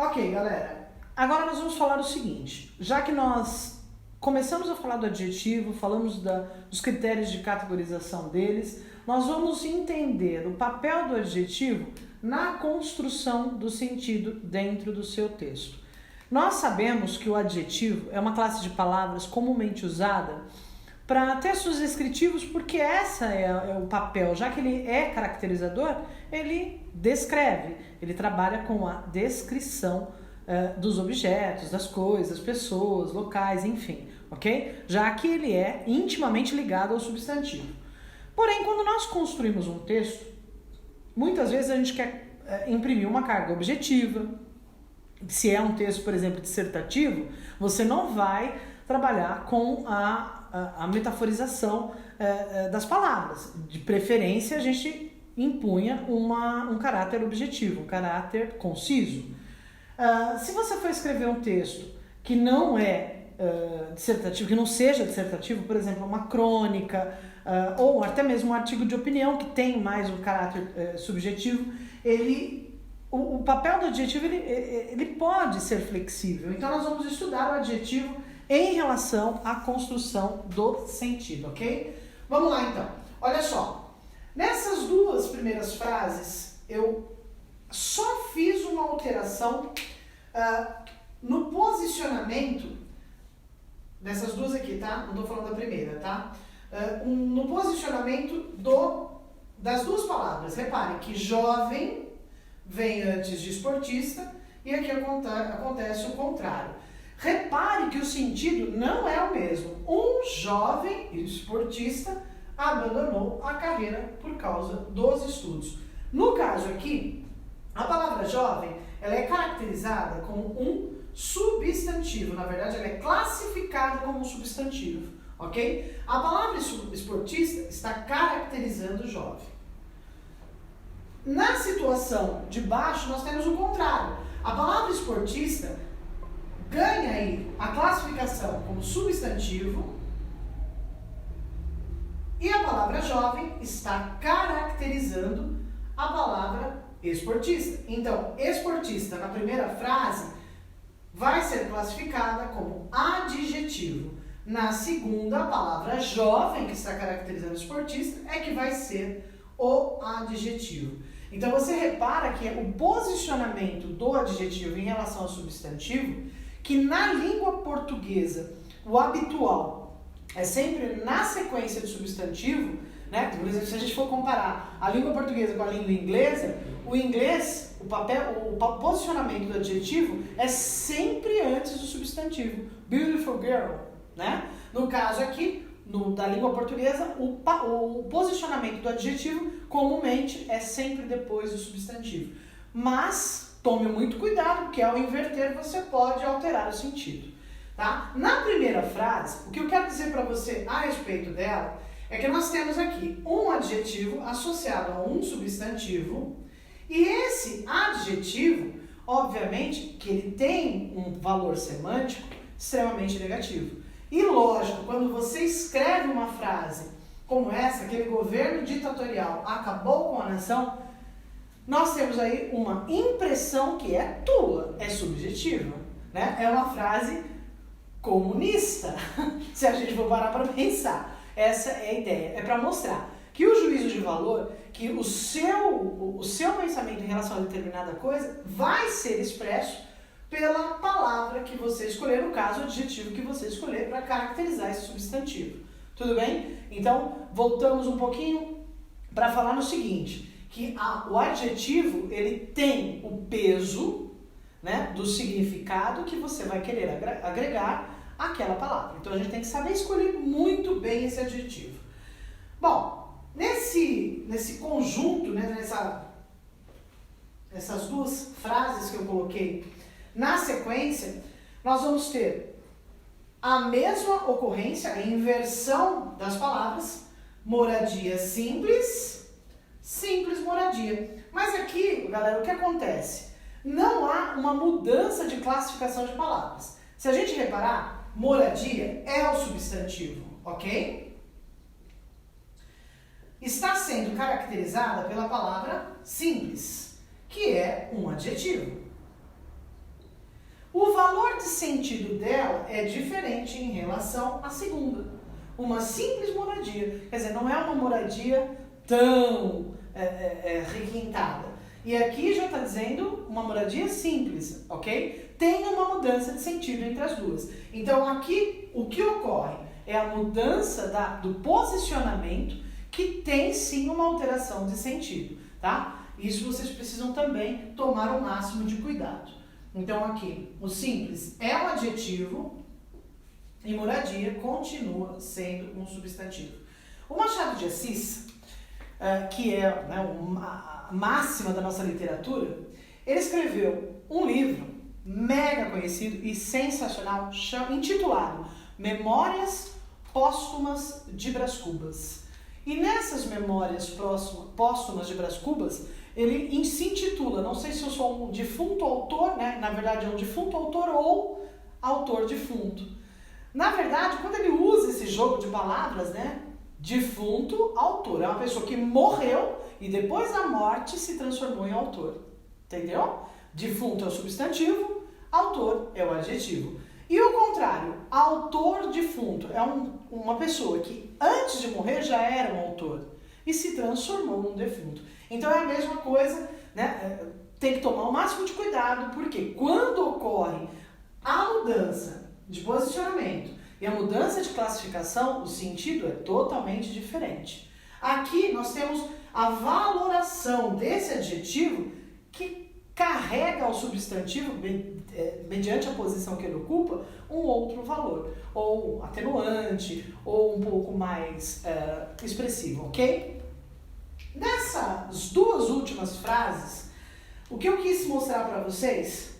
Ok, galera. Agora nós vamos falar o seguinte. Já que nós começamos a falar do adjetivo, falamos dos critérios de categorização deles, nós vamos entender o papel do adjetivo na construção do sentido dentro do seu texto. Nós sabemos que o adjetivo é uma classe de palavras comumente usada para textos descritivos, porque essa é o papel, já que ele é caracterizador, ele descreve, ele trabalha com a descrição dos objetos, das coisas, das pessoas, locais, enfim, ok? Já que ele é intimamente ligado ao substantivo. Porém, quando nós construímos um texto, muitas vezes a gente quer imprimir uma carga objetiva. Se é um texto, por exemplo, dissertativo, você não vai trabalhar com a metaforização das palavras. De preferência, a gente impunha um caráter objetivo, um caráter conciso. Se você for escrever um texto que não é dissertativo, que não seja dissertativo, por exemplo, uma crônica, ou até mesmo um artigo de opinião que tem mais um caráter subjetivo, o papel do adjetivo ele pode ser flexível. Então nós vamos estudar o adjetivo em relação à construção do sentido, ok? Vamos lá então. Olha só, nessas duas primeiras frases eu só fiz uma alteração no posicionamento dessas duas aqui, tá? Não estou falando da primeira, tá? No posicionamento das duas palavras. Reparem que jovem vem antes de esportista e aqui acontece o contrário. Repare que o sentido não é o mesmo. Um jovem esportista abandonou a carreira por causa dos estudos. No caso aqui, a palavra jovem ela é caracterizada como um substantivo. Na verdade, ela é classificada como um substantivo, ok? A palavra esportista está caracterizando o jovem. Na situação de baixo, nós temos o contrário. A palavra esportista ganha aí a classificação como substantivo e a palavra jovem está caracterizando a palavra esportista. Então, esportista na primeira frase vai ser classificada como adjetivo. Na segunda, a palavra jovem, que está caracterizando o esportista, é que vai ser o adjetivo. Então, você repara que o posicionamento do adjetivo em relação ao substantivo, que na língua portuguesa, o habitual é sempre na sequência de substantivo, né? Por exemplo, se a gente for comparar a língua portuguesa com a língua inglesa, o inglês, o posicionamento do adjetivo é sempre antes do substantivo. Beautiful girl, né? No caso aqui, da língua portuguesa, o posicionamento do adjetivo comumente é sempre depois do substantivo. Mas tome muito cuidado, porque ao inverter você pode alterar o sentido. Tá? Na primeira frase, o que eu quero dizer para você a respeito dela é que nós temos aqui um adjetivo associado a um substantivo e esse adjetivo, obviamente, que ele tem um valor semântico extremamente negativo. E lógico, quando você escreve uma frase como essa, aquele governo ditatorial acabou com a nação, nós temos aí uma impressão que é tua, é subjetiva, né? É uma frase comunista, se a gente for parar para pensar. Essa é a ideia, é para mostrar que o juízo de valor, que o seu pensamento em relação a determinada coisa vai ser expresso pela palavra que você escolher, no caso, o adjetivo que você escolher para caracterizar esse substantivo. Tudo bem? Então, voltamos um pouquinho para falar no seguinte, que o adjetivo, ele tem o peso, né, do significado que você vai querer agregar àquela palavra. Então, a gente tem que saber escolher muito bem esse adjetivo. Bom, nesse conjunto, né, nessas duas frases que eu coloquei na sequência, nós vamos ter a mesma ocorrência, a inversão das palavras, moradia simples, simples moradia. Mas aqui, galera, o que acontece? Não há uma mudança de classificação de palavras. Se a gente reparar, moradia é o substantivo, ok? Está sendo caracterizada pela palavra simples, que é um adjetivo. O valor de sentido dela é diferente em relação à segunda. Uma simples moradia. Quer dizer, não é uma moradia tão requintada. E aqui já está dizendo uma moradia simples, ok? Tem uma mudança de sentido entre as duas. Então aqui o que ocorre é a mudança do posicionamento que tem sim uma alteração de sentido, tá? Isso vocês precisam também tomar o máximo de cuidado. Então aqui, o simples é um adjetivo e moradia continua sendo um substantivo. O Machado de Assis, que é a máxima da nossa literatura, ele escreveu um livro mega conhecido e sensacional, intitulado Memórias Póstumas de Brás Cubas. E nessas memórias póstumas de Brás Cubas, ele se intitula, não sei se eu sou um defunto autor, né? Na verdade é um defunto autor ou autor defunto. Na verdade, quando ele usa esse jogo de palavras, né? Defunto autor, é uma pessoa que morreu e depois da morte se transformou em autor. Entendeu? Defunto é o substantivo, autor é o adjetivo. E o contrário, autor defunto é uma pessoa que antes de morrer já era um autor e se transformou num defunto. Então é a mesma coisa, né? Tem que tomar o máximo de cuidado, porque quando ocorre a mudança de posicionamento e a mudança de classificação, o sentido é totalmente diferente. Aqui nós temos a valoração desse adjetivo que carrega ao substantivo, mediante a posição que ele ocupa, um outro valor, ou atenuante, ou um pouco mais expressivo, ok? Nessas duas últimas frases, o que eu quis mostrar para vocês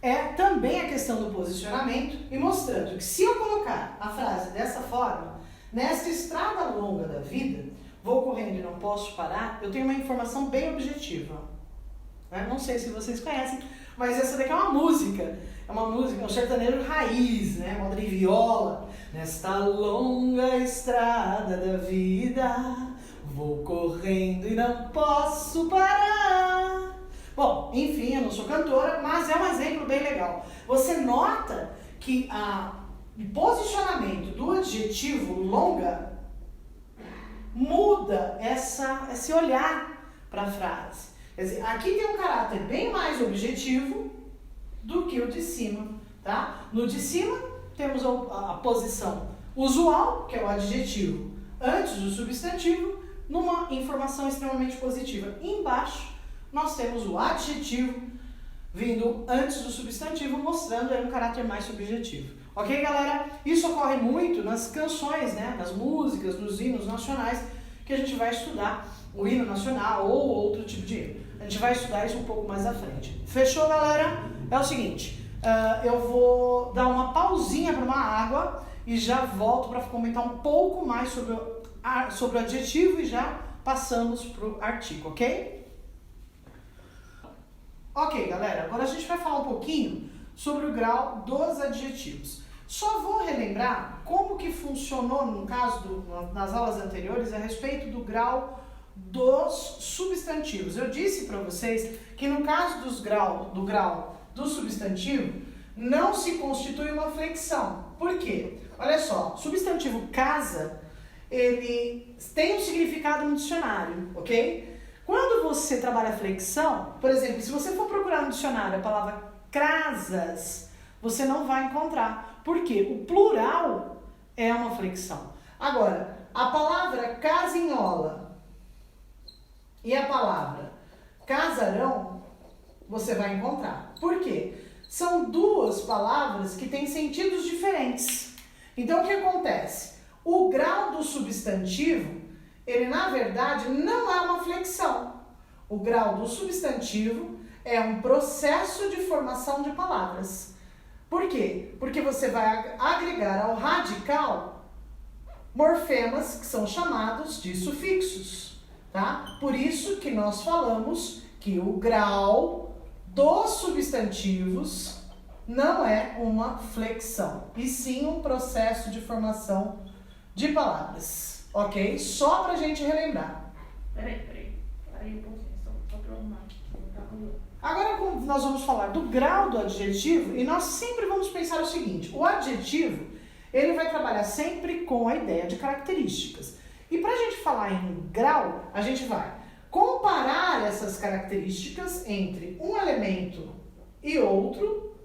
é também a questão do posicionamento e mostrando que se eu colocar a frase dessa forma, nesta estrada longa da vida, vou correndo e não posso parar, eu tenho uma informação bem objetiva. Não sei se vocês conhecem, mas essa daqui é uma música. É uma música, é um sertanejo raiz, né? Moda de viola. Nesta longa estrada da vida, vou correndo e não posso parar. Bom, enfim, eu não sou cantora, mas é um exemplo bem legal. Você nota que o posicionamento do adjetivo longa muda esse olhar para a frase. Quer dizer, aqui tem um caráter bem mais objetivo do que o de cima, tá? No de cima temos a posição usual, que é o adjetivo, antes do substantivo, numa informação extremamente positiva. Embaixo nós temos o adjetivo vindo antes do substantivo, mostrando aí um caráter mais subjetivo. Ok, galera? Isso ocorre muito nas canções, né? Nas músicas, nos hinos nacionais, que a gente vai estudar o hino nacional ou outro tipo de hino. A gente vai estudar isso um pouco mais à frente. Fechou, galera? É o seguinte, eu vou dar uma pausinha para uma água e já volto para comentar um pouco mais sobre o adjetivo e já passamos para o artigo, ok? Ok, galera, agora a gente vai falar um pouquinho sobre o grau dos adjetivos. Só vou relembrar como que funcionou, no caso, nas aulas anteriores, a respeito do grau dos substantivos. Eu disse para vocês que no caso do grau do substantivo, não se constitui uma flexão. Por quê? Olha só, substantivo casa, ele tem um significado no dicionário, ok? Quando você trabalha flexão, por exemplo, se você for procurar no dicionário a palavra crasas, você não vai encontrar. Por quê? O plural é uma flexão. Agora, a palavra casinhola e a palavra casarão, você vai encontrar. Por quê? São duas palavras que têm sentidos diferentes. Então, o que acontece? O grau do substantivo, ele na verdade não é uma flexão. O grau do substantivo é um processo de formação de palavras. Por quê? Porque você vai agregar ao radical morfemas que são chamados de sufixos, tá? Por isso que nós falamos que o grau dos substantivos não é uma flexão, e sim um processo de formação de palavras, ok? Só pra gente relembrar. Peraí um pouquinho, só pra arrumar aqui, não tá rolando. Agora nós vamos falar do grau do adjetivo e nós sempre vamos pensar o seguinte, o adjetivo, ele vai trabalhar sempre com a ideia de características. E para a gente falar em grau, a gente vai comparar essas características entre um elemento e outro,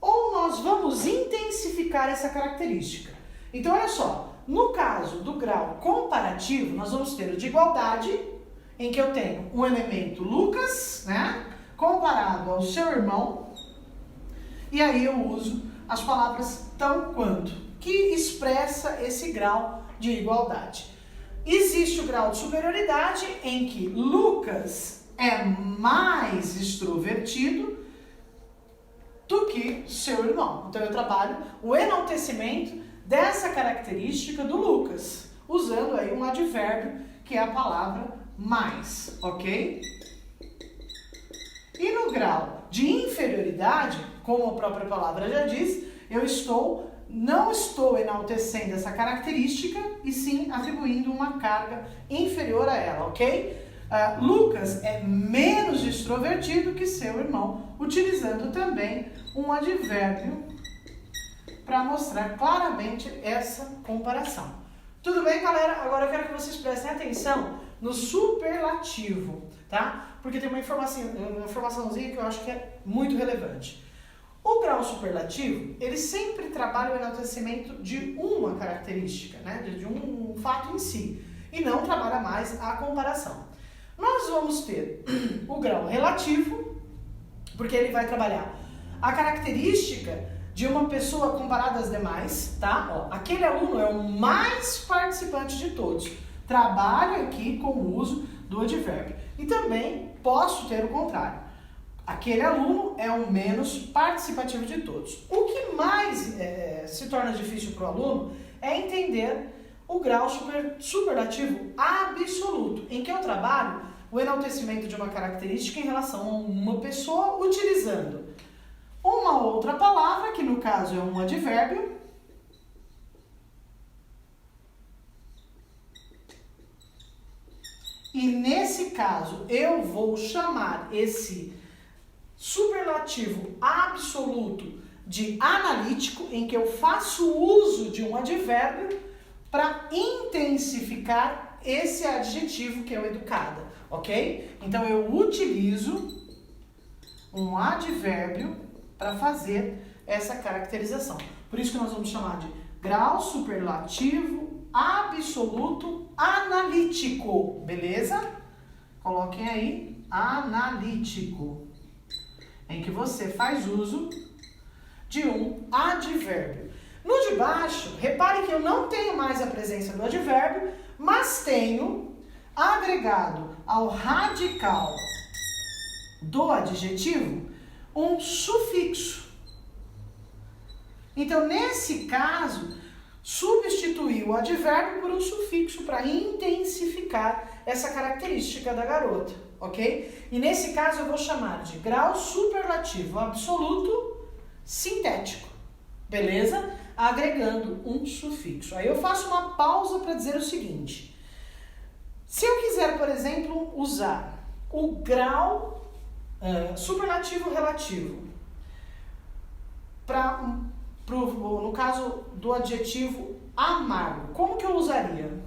ou nós vamos intensificar essa característica. Então, olha só, no caso do grau comparativo, nós vamos ter o de igualdade, em que eu tenho um elemento Lucas, né, comparado ao seu irmão, e aí eu uso as palavras tão quanto, que expressa esse grau de igualdade. Existe o grau de superioridade, em que Lucas é mais extrovertido do que seu irmão. Então eu trabalho o enaltecimento dessa característica do Lucas, usando aí um advérbio, que é a palavra mais, ok? E no grau de inferioridade, como a própria palavra já diz, eu não estou enaltecendo essa característica, e sim atribuindo uma carga inferior a ela, ok? Lucas é menos extrovertido que seu irmão, utilizando também um advérbio para mostrar claramente essa comparação. Tudo bem, galera? Agora eu quero que vocês prestem atenção no superlativo, tá? Porque tem uma informaçãozinha que eu acho que é muito relevante. O grau superlativo, ele sempre trabalha o enaltecimento de uma característica, né? De um fato em si, e não trabalha mais a comparação. Nós vamos ter o grau relativo, porque ele vai trabalhar a característica de uma pessoa comparada às demais, tá? Ó, aquele aluno é o mais participante de todos. Trabalho aqui com o uso do advérbio. E também posso ter o contrário. Aquele aluno é o menos participativo de todos. O que mais se torna difícil para o aluno é entender o grau superlativo absoluto, em que eu trabalho o enaltecimento de uma característica em relação a uma pessoa utilizando uma outra palavra, que no caso é um advérbio, e nesse caso eu vou chamar esse superlativo absoluto de analítico, em que eu faço uso de um advérbio para intensificar esse adjetivo que é o educada, ok? Então eu utilizo um advérbio para fazer essa caracterização. Por isso que nós vamos chamar de grau superlativo absoluto analítico, beleza? Coloquem aí, analítico, em que você faz uso de um advérbio. No de baixo, repare que eu não tenho mais a presença do advérbio, mas tenho agregado ao radical do adjetivo um sufixo. Então, nesse caso, substituí o advérbio por um sufixo para intensificar essa característica da garota, ok? E nesse caso eu vou chamar de grau superlativo absoluto sintético, beleza? Agregando um sufixo. Aí eu faço uma pausa para dizer o seguinte: se eu quiser, por exemplo, usar o grau superlativo relativo no caso do adjetivo amargo, como que eu usaria?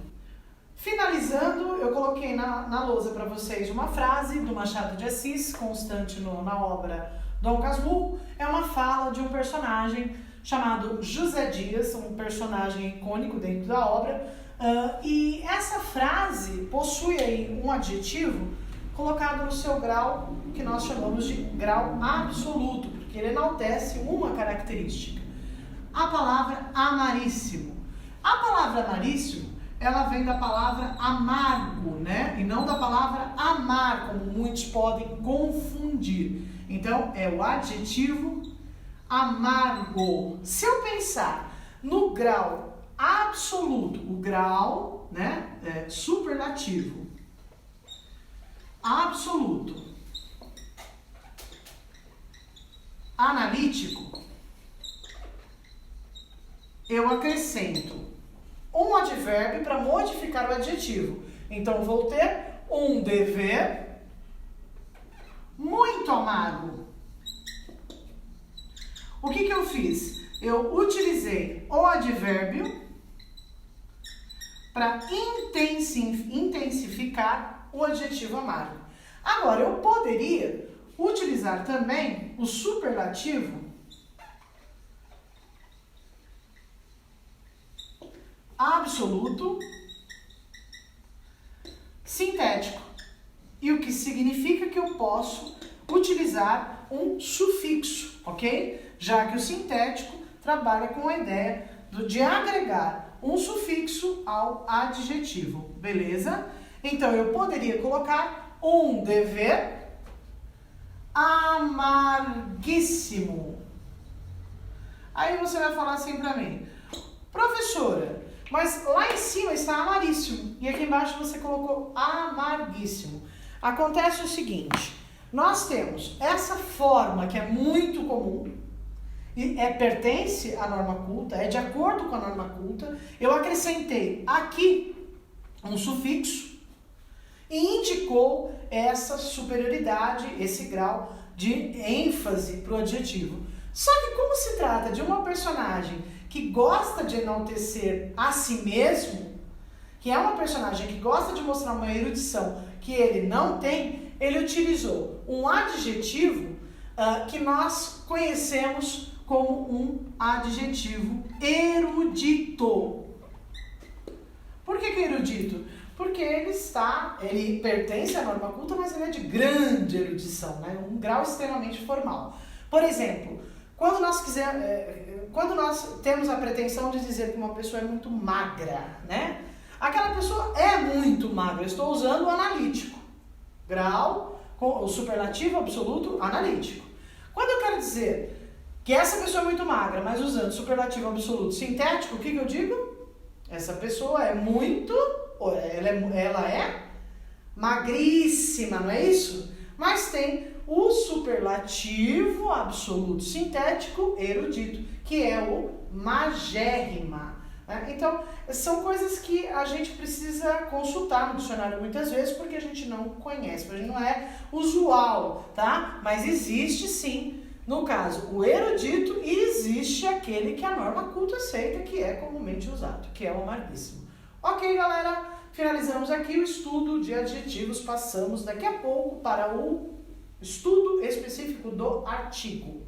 Finalizando, eu coloquei na lousa para vocês uma frase do Machado de Assis, constante na obra Dom Casmurro. É uma fala de um personagem chamado José Dias, um personagem icônico dentro da obra, e essa frase possui aí um adjetivo colocado no seu grau, que nós chamamos de grau absoluto, porque ele enaltece uma característica. A palavra amaríssimo. A palavra amaríssimo, ela vem da palavra amargo, né? E não da palavra amar, como muitos podem confundir. Então, é o adjetivo amargo. Se eu pensar no grau absoluto, o grau, né, superlativo, absoluto, analítico, eu acrescento um advérbio para modificar o adjetivo. Então, vou ter um dever muito amargo. O que eu fiz? Eu utilizei o advérbio para intensificar o adjetivo amargo. Agora, eu poderia utilizar também o superlativo absoluto sintético. E o que significa que eu posso utilizar um sufixo, ok? Já que o sintético trabalha com a ideia de agregar um sufixo ao adjetivo, beleza? Então, eu poderia colocar um dever amarguíssimo. Aí você vai falar assim pra mim, professora, mas lá em cima está amaríssimo e aqui embaixo você colocou amarguíssimo. Acontece o seguinte, nós temos essa forma que é muito comum, e pertence à norma culta, é de acordo com a norma culta. Eu acrescentei aqui um sufixo e indicou essa superioridade, esse grau de ênfase para o adjetivo. Só que como se trata de uma personagem que gosta de enaltecer a si mesmo, que é uma personagem que gosta de mostrar uma erudição que ele não tem, ele utilizou um adjetivo que nós conhecemos como um adjetivo erudito. Por que erudito? Porque ele pertence à norma culta, mas ele é de grande erudição, né? Um grau extremamente formal. Por exemplo, quando nós temos a pretensão de dizer que uma pessoa é muito magra, né? Aquela pessoa é muito magra, eu estou usando o analítico. Grau, o superlativo absoluto analítico. Quando eu quero dizer que essa pessoa é muito magra, mas usando superlativo absoluto sintético, o que eu digo? Essa pessoa é muito, ela é magríssima, não é isso? Mas tem o superlativo absoluto sintético erudito, que é o magérrima. Né? Então, são coisas que a gente precisa consultar no dicionário muitas vezes, porque a gente não conhece, porque não é usual, tá? Mas existe sim. No caso, o erudito, e existe aquele que a norma culta aceita, que é comumente usado, que é o amarguíssimo. Ok, galera? Finalizamos aqui o estudo de adjetivos. Passamos daqui a pouco para o estudo específico do artigo.